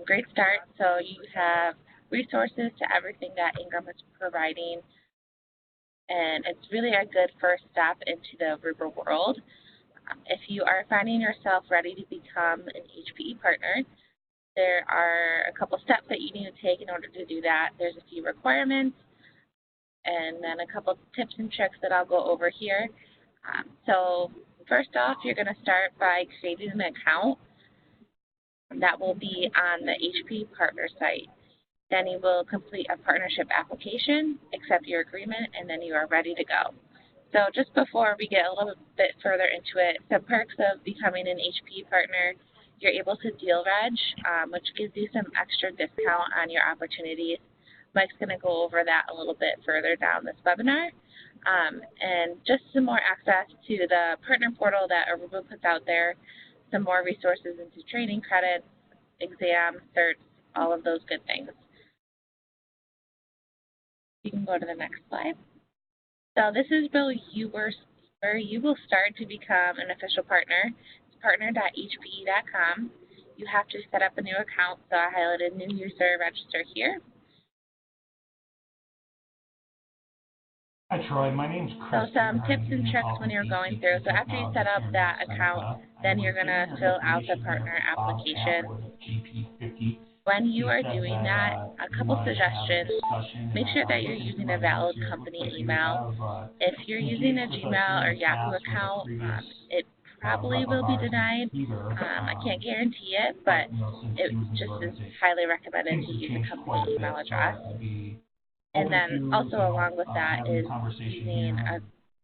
Great start. So you have resources to everything that Ingram is providing, and it's really a good first step into the Aruba world. If you are finding yourself ready to become an HPE partner, there are a couple steps that you need to take in order to do that. There's a few requirements, and then a couple tips and tricks that I'll go over here. So first off, you're going to start by creating an account. That will be on the HP partner site. Then you will complete a partnership application, accept your agreement, and then you are ready to go. So just before we get a little bit further into it, the perks of becoming an HP partner, you're able to deal reg, which gives you some extra discount on your opportunities. Mike's going to go over that a little bit further down this webinar. And just some more access to the partner portal that Aruba puts out there, some more resources into training credits, exams, certs, all of those good things. You can go to the next slide. So this is where you will start to become an official partner. It's partner.hpe.com. You have to set up a new account, so I highlighted new user register here. Hi Troy, my name's Chris. So some tips and tricks when you're going through. So after you set up that account, then you're going to fill out the partner application. When you are doing that, a couple suggestions. Make sure that you're using a valid company email. If you're using a Gmail or Yahoo account, it probably will be denied. I can't guarantee it, but it just is highly recommended to use a company email address. And then also along with that is using a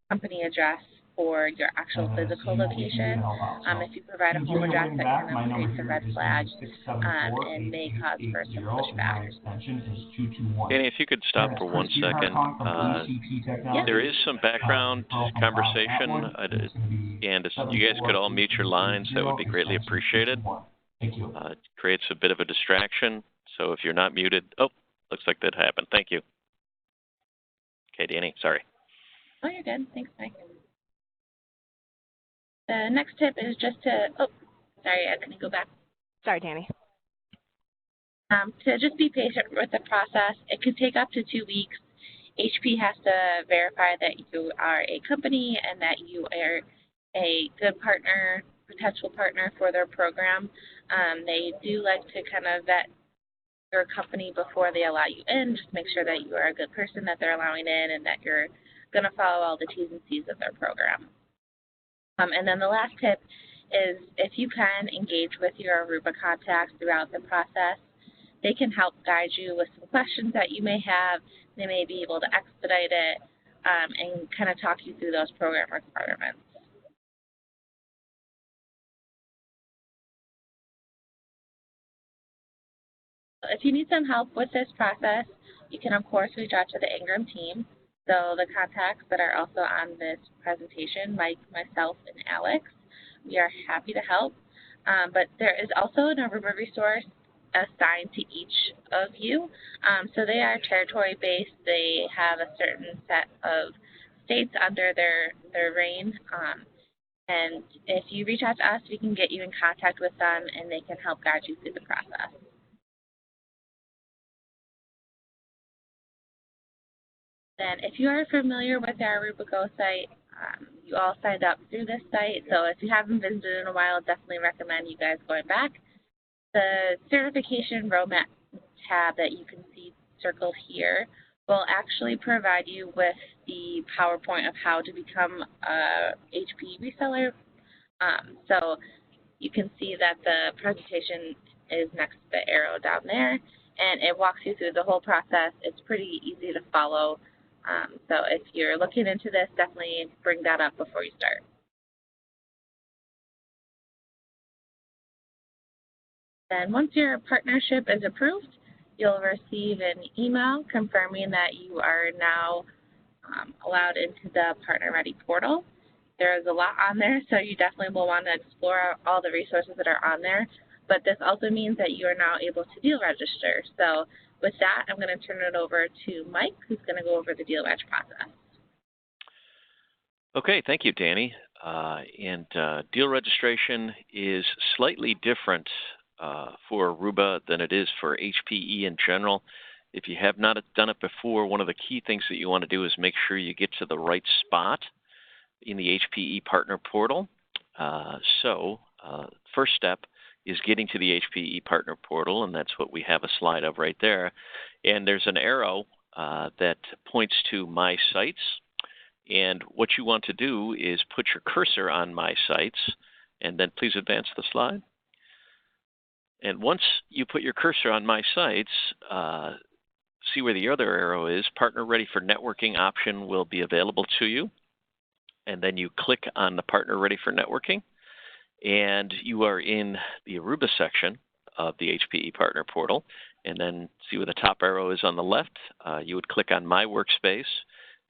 company address for your actual physical location. If you provide a home address, that kind of creates a red flag and may cause for some pushback. Danny, if you could stop for 1 second. There is some background conversation, and if you guys could all mute your lines, that would be greatly appreciated. It creates a bit of a distraction, so if you're not muted, looks like that happened. Thank you. Okay, Danny, sorry. Oh, you're good. Thanks, Mike. The next tip is just to, sorry, can you go back? Sorry, Danny. To just be patient with the process. It can take up to 2 weeks. HP has to verify that you are a company and that you are a good partner, potential partner for their program. They do like to kind of vet your company before they allow you in. Just make sure that you are a good person that they're allowing in and that you're going to follow all the T's and C's of their program. And then the last tip is if you can engage with your Aruba contacts throughout the process, they can help guide you with some questions that you may have. They may be able to expedite it and kind of talk you through those program requirements. If you need some help with this process, you can, of course, reach out to the Ingram team. So the contacts that are also on this presentation, Mike, myself, and Alex, we are happy to help. But there is also an Aruba resource assigned to each of you. So they are territory-based. They have a certain set of states under their reign. And if you reach out to us, we can get you in contact with them, and they can help guide you through the process. Then if you are familiar with our Aruba Go site, you all signed up through this site. So if you haven't visited in a while, definitely recommend you guys going back. The certification roadmap tab that you can see circled here will actually provide you with the PowerPoint of how to become a HP reseller. So you can see that the presentation is next to the arrow down there, and it walks you through the whole process. It's pretty easy to follow. So if you're looking into this, definitely bring that up before you start. Then once your partnership is approved, you'll receive an email confirming that you are now allowed into the Partner Ready portal. There is a lot on there, so you definitely will want to explore all the resources that are on there. But this also means that you are now able to deal register. So with that, I'm going to turn it over to Mike, who's going to go over the deal reg process. Okay, thank you, Danny. Deal registration is slightly different for Aruba than it is for HPE in general. If you have not done it before, one of the key things that you want to do is make sure you get to the right spot in the HPE Partner Portal. First step is getting to the HPE Partner Portal, and that's what we have a slide of right there. And there's an arrow that points to My Sites. And what you want to do is put your cursor on My Sites, and then please advance the slide. And once you put your cursor on My Sites, see where the other arrow is, Partner Ready for Networking option will be available to you. And then you click on the Partner Ready for Networking, and you are in the Aruba section of the HPE Partner Portal. And then see where the top arrow is on the left, you would click on My Workspace,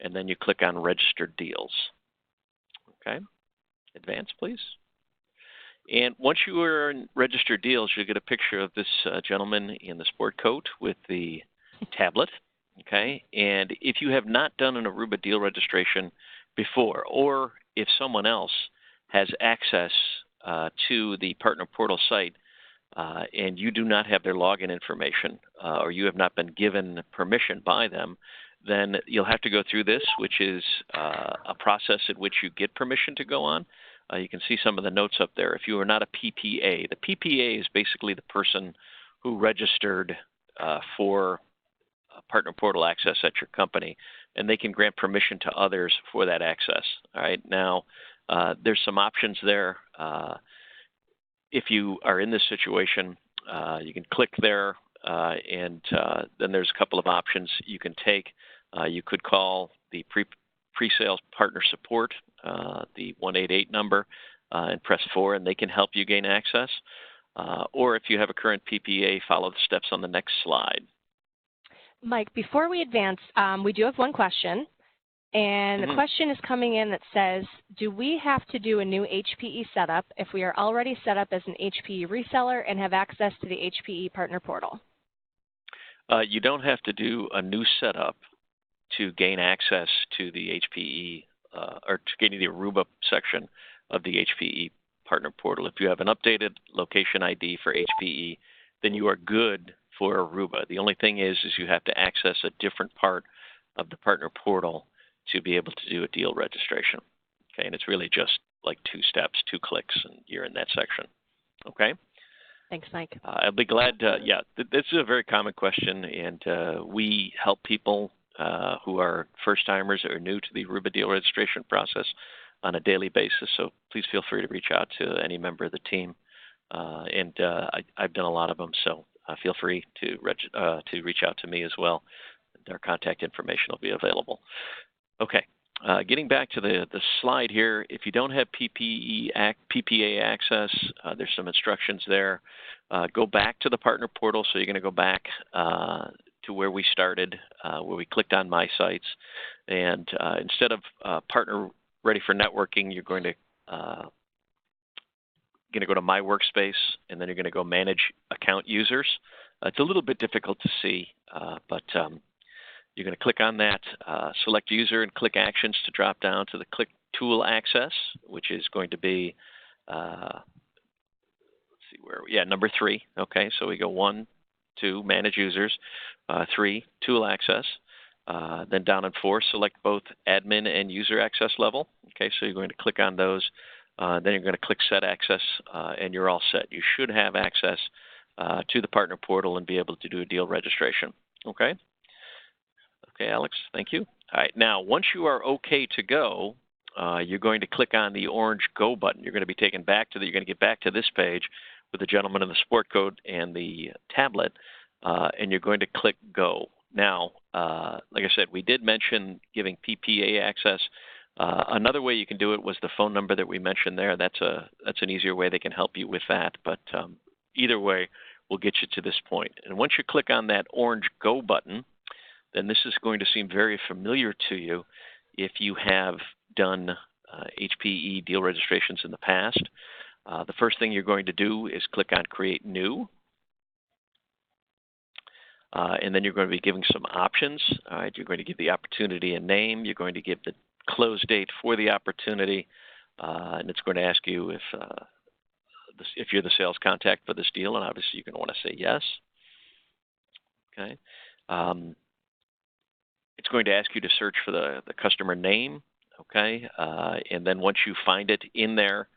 and then you click on Registered Deals. Okay, advance please. And once you are in Registered Deals, you'll get a picture of this gentleman in the sport coat with the tablet. Okay, and if you have not done an Aruba deal registration before, or if someone else has access to the Partner Portal site and you do not have their login information or you have not been given permission by them, then you'll have to go through this, which is a process in which you get permission to go on. You can see some of the notes up there. If you are not a PPA, the PPA is basically the person who registered for Partner Portal access at your company, and they can grant permission to others for that access. All right. Now, there's some options there. If you are in this situation, you can click there, and then there's a couple of options you can take. You could call the pre-sales partner support, the 188 number, and press 4, and they can help you gain access. Or if you have a current PPA, follow the steps on the next slide. Mike, before we advance, we do have one question. And the question is coming in that says, do we have to do a new HPE setup if we are already set up as an HPE reseller and have access to the HPE Partner Portal? You don't have to do a new setup to gain access to the HPE or to gain the Aruba section of the HPE Partner Portal. If you have an updated location ID for HPE, then you are good for Aruba. The only thing is you have to access a different part of the Partner Portal to be able to do a deal registration. Okay, and it's really just like 2 steps, 2 clicks, and you're in that section. Okay? Thanks, Mike. I'll be glad to, this is a very common question, and we help people who are first-timers or new to the Aruba deal registration process on a daily basis, so please feel free to reach out to any member of the team. I've done a lot of them, so feel free to reach out to me as well. Our contact information will be available. Okay, getting back to the slide here, if you don't have PPA access, there's some instructions there. Go back to the Partner Portal, so you're going to go back to where we started, where we clicked on My Sites. And instead of Partner Ready for Networking, you're going to go to My Workspace, and then you're going to go Manage Account Users. It's a little bit difficult to see, but you're going to click on that, select User, and click Actions to drop down to the Click Tool Access, which is going to be, number 3. Okay, so we go 1, 2, Manage Users, 3, Tool Access. Then down in 4, select both Admin and User Access Level. Okay, so you're going to click on those. Then you're going to click Set Access, and you're all set. You should have access to the Partner Portal and be able to do a deal registration. Okay? Okay, Alex, thank you. All right, now once you are okay to go, you're going to click on the orange Go button. You're going to be taken back to you're going to get back to this page with the gentleman in the sport coat and the tablet, and you're going to click Go. Now, like I said, we did mention giving PPA access. Another way you can do it was the phone number that we mentioned there. That's an easier way they can help you with that. But either way, we'll get you to this point. And once you click on that orange Go button, then this is going to seem very familiar to you if you have done HPE deal registrations in the past. The first thing you're going to do is click on Create New. And then you're going to be giving some options. All right, you're going to give the opportunity a name. You're going to give the close date for the opportunity. And it's going to ask you if if you're the sales contact for this deal, and obviously you're going to want to say yes. Okay. It's going to ask you to search for the customer name. Okay. And then once you find it in there,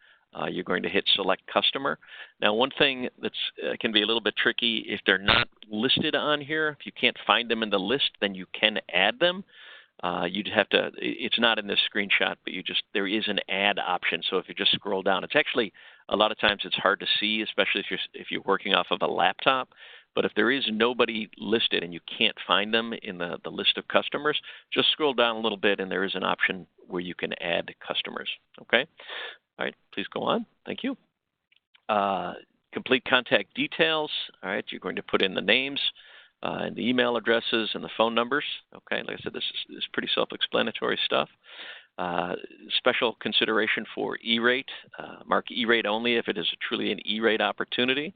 you're going to hit select customer. Now, one thing that's can be a little bit tricky, if they're not listed on here, if you can't find them in the list, then you can add them. You'd have to, it's not in this screenshot, but there is an add option. So if you just scroll down, it's actually, a lot of times it's hard to see, especially if you're working off of a laptop. But if there is nobody listed and you can't find them in the list of customers, just scroll down a little bit and there is an option where you can add customers. Okay? All right, please go on. Thank you. Complete contact details. All right, you're going to put in the names and the email addresses and the phone numbers. Okay, like I said, this is pretty self-explanatory stuff. Special consideration for E-rate. Mark E-rate only if it is truly an E-rate opportunity.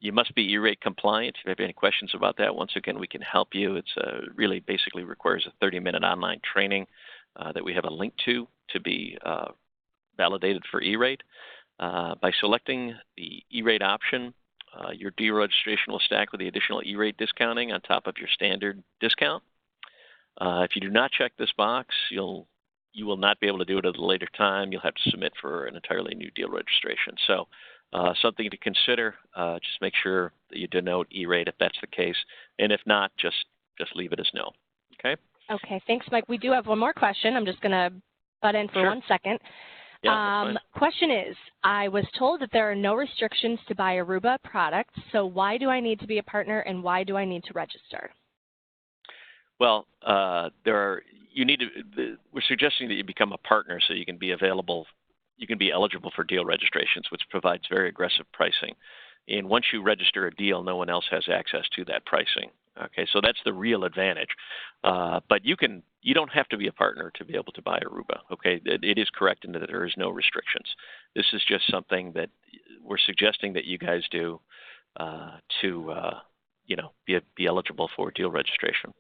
You must be E-rate compliant. If you have any questions about that, once again, we can help you. It's really basically requires a 30-minute online training that we have a link to be validated for E-rate. By selecting the E-rate option, your deal registration will stack with the additional E-rate discounting on top of your standard discount. If you do not check this box, you will not be able to do it at a later time. You'll have to submit for an entirely new deal registration. So something to consider. Just make sure that you denote E-rate if that's the case, and if not, just leave it as no. Okay. Okay. Thanks, Mike. We do have one more question. I'm just going to butt in for 1 second. Yeah, question is, I was told that there are no restrictions to buy Aruba products, so why do I need to be a partner and why do I need to register? Well, we're suggesting that you become a partner so you can be eligible for deal registrations, which provides very aggressive pricing. And once you register a deal, no one else has access to that pricing. Okay, so that's the real advantage. But you don't have to be a partner to be able to buy Aruba. Okay, it is correct in that there is no restrictions. This is just something that we're suggesting that you guys do to be eligible for deal registration.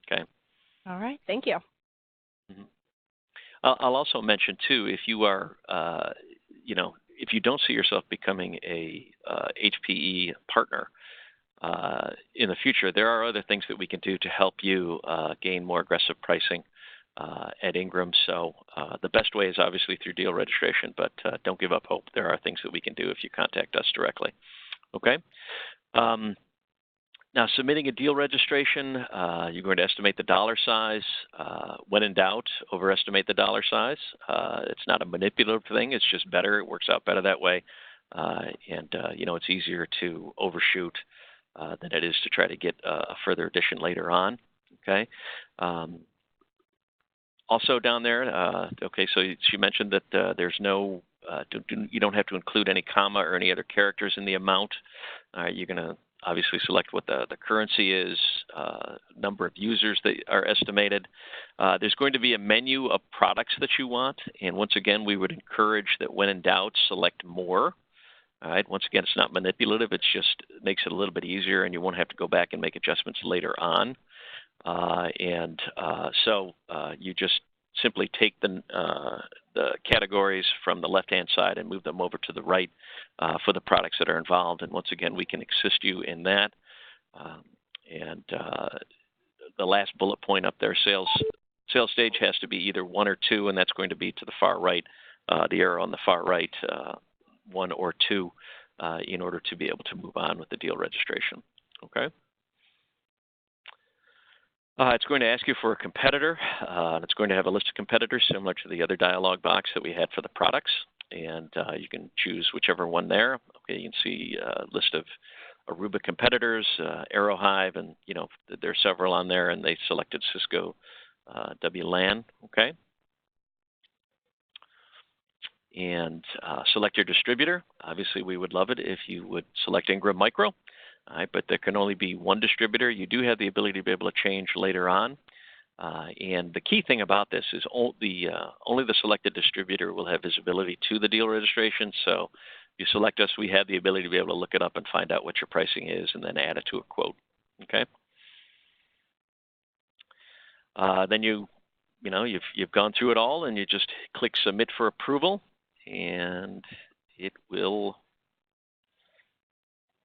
Okay. All right. Thank you. Mm-hmm. I'll also mention too, if you are, if you don't see yourself becoming a HPE partner in the future, there are other things that we can do to help you gain more aggressive pricing at Ingram. So the best way is obviously through deal registration, but don't give up hope. There are things that we can do if you contact us directly. Okay. Now, submitting a deal registration, you're going to estimate the dollar size. When in doubt, overestimate the dollar size. It's not a manipulative thing. It's just better. It works out better that way. It's easier to overshoot than it is to try to get a further addition later on. Okay. Also down there, so she mentioned that there's no, you don't have to include any comma or any other characters in the amount. You're going to obviously select what the currency is, number of users that are estimated. There's going to be a menu of products that you want. And once again, we would encourage that when in doubt, select more. All right. Once again, it's not manipulative. It just makes it a little bit easier, and you won't have to go back and make adjustments later on. So you just simply take the categories from the left-hand side and move them over to the right for the products that are involved. And once again, we can assist you in that. The last bullet point up there, sales stage has to be either 1 or 2, and that's going to be to the far right, the arrow on the far right, 1 or 2, in order to be able to move on with the deal registration. Okay. It's going to ask you for a competitor. It's going to have a list of competitors similar to the other dialog box that we had for the products. And you can choose whichever one there. Okay, you can see a list of Aruba competitors, Aerohive, and there are several on there, and they selected Cisco WLAN. Okay. And select your distributor. Obviously, we would love it if you would select Ingram Micro. All right, but there can only be one distributor. You do have the ability to be able to change later on. And the key thing about this is only the selected distributor will have visibility to the deal registration. So if you select us, we have the ability to be able to look it up and find out what your pricing is and then add it to a quote. Okay. Then you've gone through it all, and you just click Submit for approval, and it will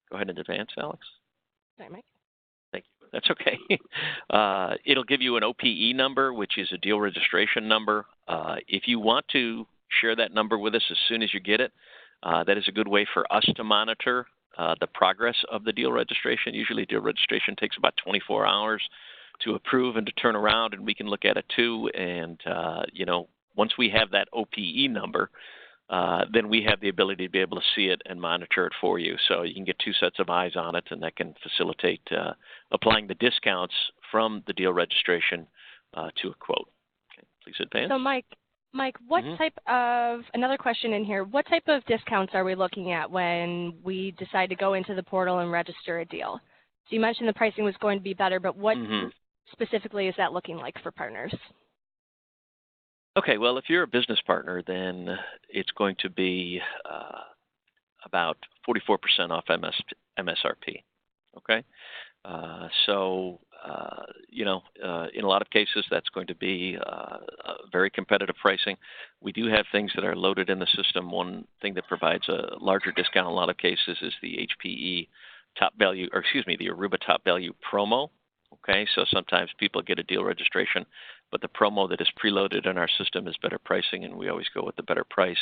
Go ahead and advance, Alex. Sorry, Mike. Thank you. That's okay. It'll give you an OPE number, which is a deal registration number. If you want to share that number with us as soon as you get it, that is a good way for us to monitor the progress of the deal registration. Usually deal registration takes about 24 hours to approve and to turn around, and we can look at it too. And, once we have that OPE number, then we have the ability to be able to see it and monitor it for you. So you can get two sets of eyes on it, and that can facilitate applying the discounts from the deal registration to a quote. Okay, please advance. So Mike, what type of, another question in here, what type of discounts are we looking at when we decide to go into the portal and register a deal? So you mentioned the pricing was going to be better, but what specifically is that looking like for partners? Okay, well, if you're a business partner, then it's going to be about 44% off MSRP, okay? In a lot of cases, that's going to be very competitive pricing. We do have things that are loaded in the system. One thing that provides a larger discount in a lot of cases is the HPE the Aruba Top Value promo. Okay, so sometimes people get a deal registration, but the promo that is preloaded in our system is better pricing, and we always go with the better price.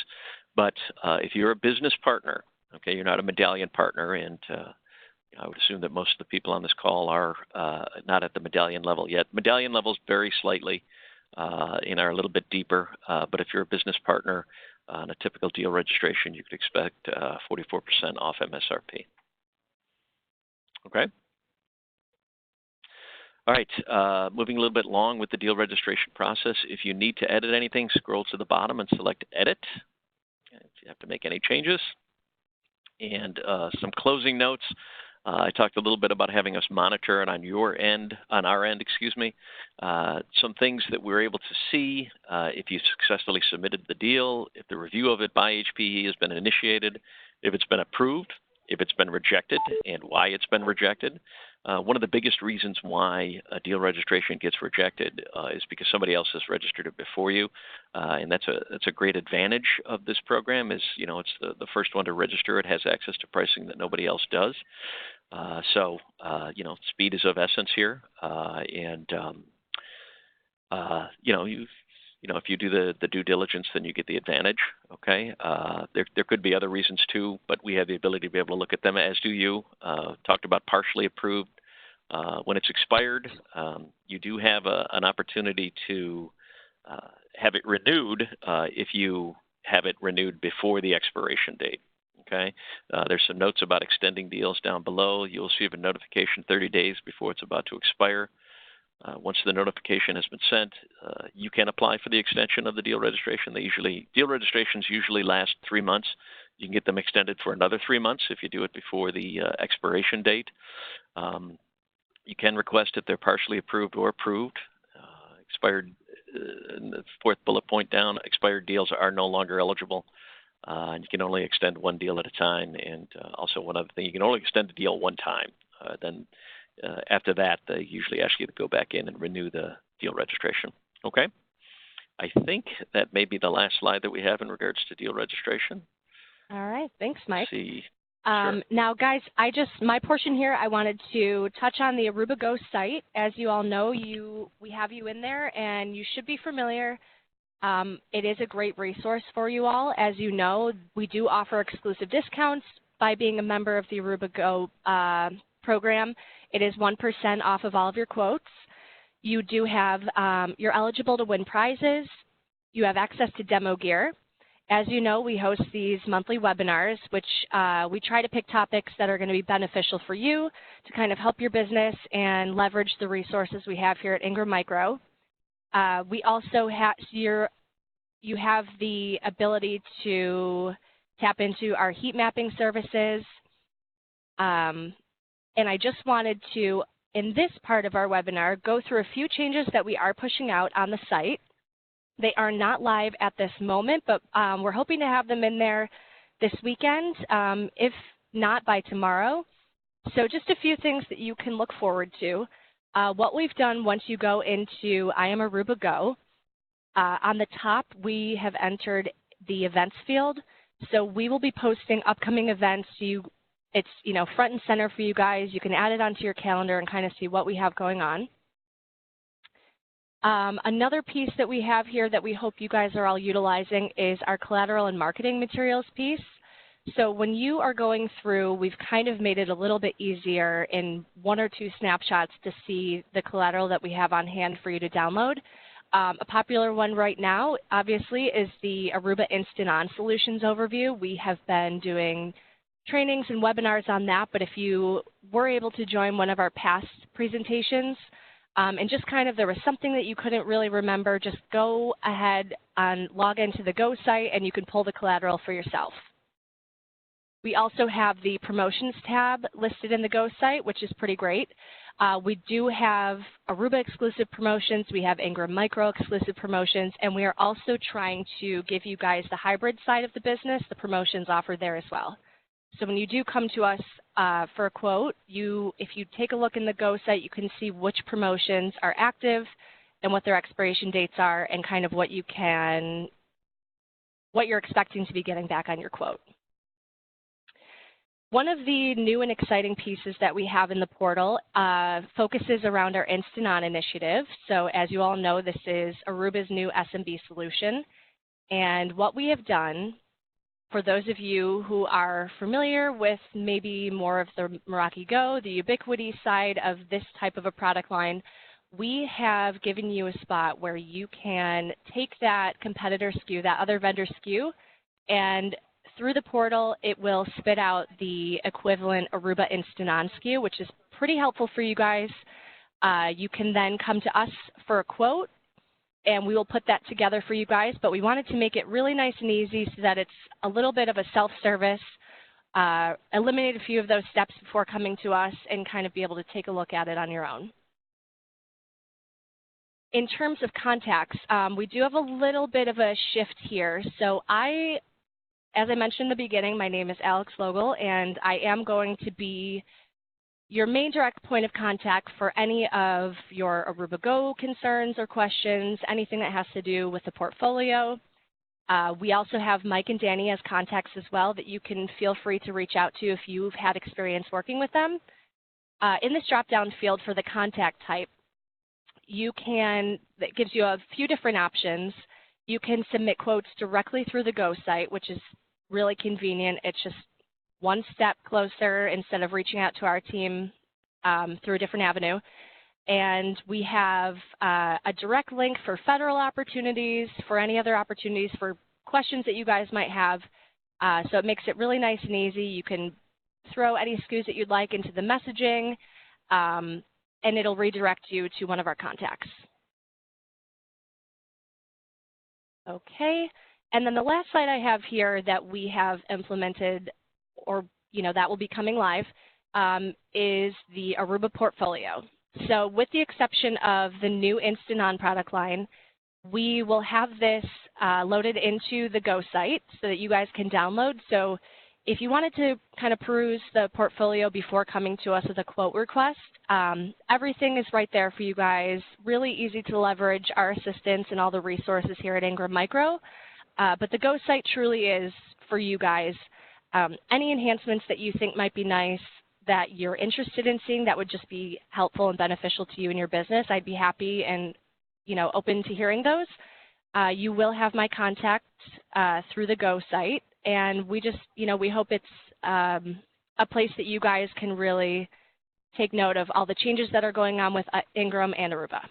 But if you're a business partner, okay, you're not a medallion partner, and I would assume that most of the people on this call are not at the medallion level yet. Medallion levels vary slightly and are a little bit deeper, but if you're a business partner on a typical deal registration, you could expect 44% off MSRP. Okay? All right, moving a little bit along with the deal registration process. If you need to edit anything, scroll to the bottom and select Edit. If you have to make any changes. And some closing notes. I talked a little bit about having us monitor it on our end, some things that we're able to see if you successfully submitted the deal, if the review of it by HPE has been initiated, if it's been approved, if it's been rejected, and why it's been rejected. One of the biggest reasons why a deal registration gets rejected is because somebody else has registered it before you, and that's a great advantage of this program. Is it's the first one to register. It has access to pricing that nobody else does. Speed is of essence here, if you do the due diligence, then you get the advantage. Okay, there could be other reasons too, but we have the ability to be able to look at them, as do you. Talked about partially approved. When it's expired, you do have an opportunity to have it renewed if you have it renewed before the expiration date. Okay, there's some notes about extending deals down below. You'll receive a notification 30 days before it's about to expire. Once the notification has been sent, you can apply for the extension of the deal registration. Deal registrations usually last 3 months. You can get them extended for another 3 months if you do it before the expiration date. You can request if they're partially approved or approved. Expired, in the fourth bullet point down, expired deals are no longer eligible. And you can only extend one deal at a time. And also one other thing, you can only extend a deal one time. Then after that, they usually ask you to go back in and renew the deal registration. Okay? I think that may be the last slide that we have in regards to deal registration. All right. Thanks, Mike. Sure. Now, guys, my portion here, I wanted to touch on the Aruba Go site. As you all know, we have you in there, and you should be familiar. It is a great resource for you all. As you know, we do offer exclusive discounts by being a member of the Aruba Go program. It is 1% off of all of your quotes. You do have, you're eligible to win prizes. You have access to demo gear. As you know, we host these monthly webinars, which we try to pick topics that are going to be beneficial for you to kind of help your business and leverage the resources we have here at Ingram Micro. We also have, you have the ability to tap into our heat mapping services. And I just wanted to, in this part of our webinar, go through a few changes that we are pushing out on the site. They are not live at this moment, but we're hoping to have them in there this weekend, if not by tomorrow. So just a few things that you can look forward to. What we've done once you go into I Am Aruba Go, on the top we have entered the events field. So we will be posting upcoming events. You It's, front and center for you guys. You can add it onto your calendar and kind of see what we have going on. Another piece that we have here that we hope you guys are all utilizing is our collateral and marketing materials piece. So when you are going through, we've kind of made it a little bit easier in 1 or 2 snapshots to see the collateral that we have on hand for you to download. A popular one right now, obviously, is the Aruba Instant On Solutions overview. We have been doing trainings and webinars on that, but if you were able to join one of our past presentations and just kind of there was something that you couldn't really remember, just go ahead and log into the Go site and you can pull the collateral for yourself. We also have the promotions tab listed in the Go site, which is pretty great. We do have Aruba exclusive promotions, we have Ingram Micro exclusive promotions, and we are also trying to give you guys the hybrid side of the business, the promotions offered there as well. So when you do come to us for a quote, if you take a look in the Go site, you can see which promotions are active and what their expiration dates are and kind of what you're expecting to be getting back on your quote. One of the new and exciting pieces that we have in the portal focuses around our Instant On initiative. So as you all know, this is Aruba's new SMB solution. And what we have done, for those of you who are familiar with maybe more of the Meraki Go, the Ubiquity side of this type of a product line, we have given you a spot where you can take that competitor SKU, that other vendor SKU, and through the portal, it will spit out the equivalent Aruba Instant On SKU, which is pretty helpful for you guys. You can then come to us for a quote, and we will put that together for you guys. But we wanted to make it really nice and easy so that it's a little bit of a self-service, eliminate a few of those steps before coming to us, and kind of be able to take a look at it on your own. In terms of contacts, we do have a little bit of a shift here. So as I mentioned in the beginning, my name is Alex Logel, and I am going to be your main direct point of contact for any of your Aruba Go concerns or questions, anything that has to do with the portfolio. We also have Mike and Danny as contacts as well that you can feel free to reach out to if you've had experience working with them. In this drop-down field for the contact type, that gives you a few different options. You can submit quotes directly through the Go site, which is really convenient. It's just one step closer instead of reaching out to our team through a different avenue. And we have a direct link for federal opportunities, for any other opportunities, for questions that you guys might have. So it makes it really nice and easy. You can throw any SKUs that you'd like into the messaging, and it'll redirect you to one of our contacts. Okay. And then the last slide I have here that we have implemented, or that will be coming live, is the Aruba portfolio. So with the exception of the new Instant On product line, we will have this loaded into the Go site so that you guys can download. So if you wanted to kind of peruse the portfolio before coming to us with a quote request, everything is right there for you guys. Really easy to leverage our assistance and all the resources here at Ingram Micro. But the Go site truly is for you guys. Any enhancements that you think might be nice, that you're interested in seeing, that would just be helpful and beneficial to you and your business, I'd be happy and open to hearing those. You will have my contact through the Go site, and we just we hope it's a place that you guys can really take note of all the changes that are going on with Ingram and Aruba.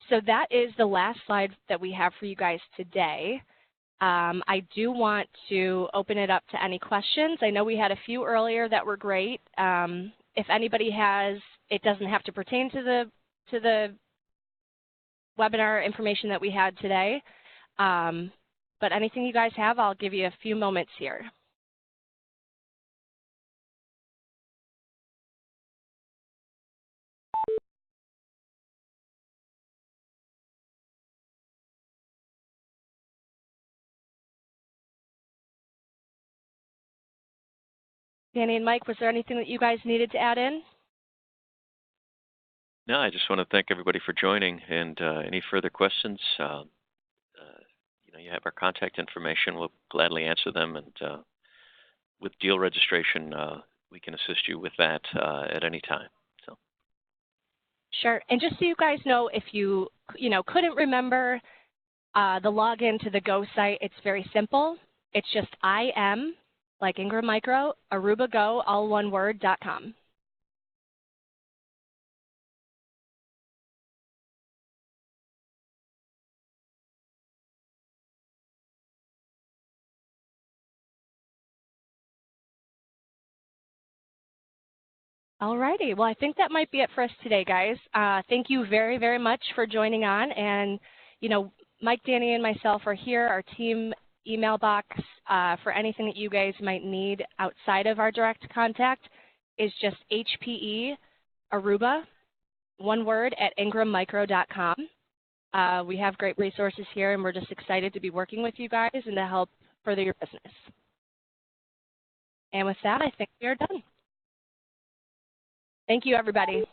So that is the last slide that we have for you guys today. I do want to open it up to any questions. I know we had a few earlier that were great. If anybody has, it doesn't have to pertain to the webinar information that we had today. But anything you guys have, I'll give you a few moments here. Danny and Mike, was there anything that you guys needed to add in? No, I just want to thank everybody for joining, and any further questions, you have our contact information. We'll gladly answer them, and with deal registration, we can assist you with that at any time. So. Sure. And just so you guys know, if you couldn't remember the login to the Go site, it's very simple. It's just IM, like Ingram Micro, Aruba Go, all one word, .com. All righty. Well, I think that might be it for us today, guys. Thank you very, very much for joining on. And, Mike, Danny, and myself are here. Our team email box for anything that you guys might need outside of our direct contact is just HPE Aruba, one word, at ingrammicro.com. We have great resources here, and we're just excited to be working with you guys and to help further your business. And with that, I think we are done. Thank you, everybody.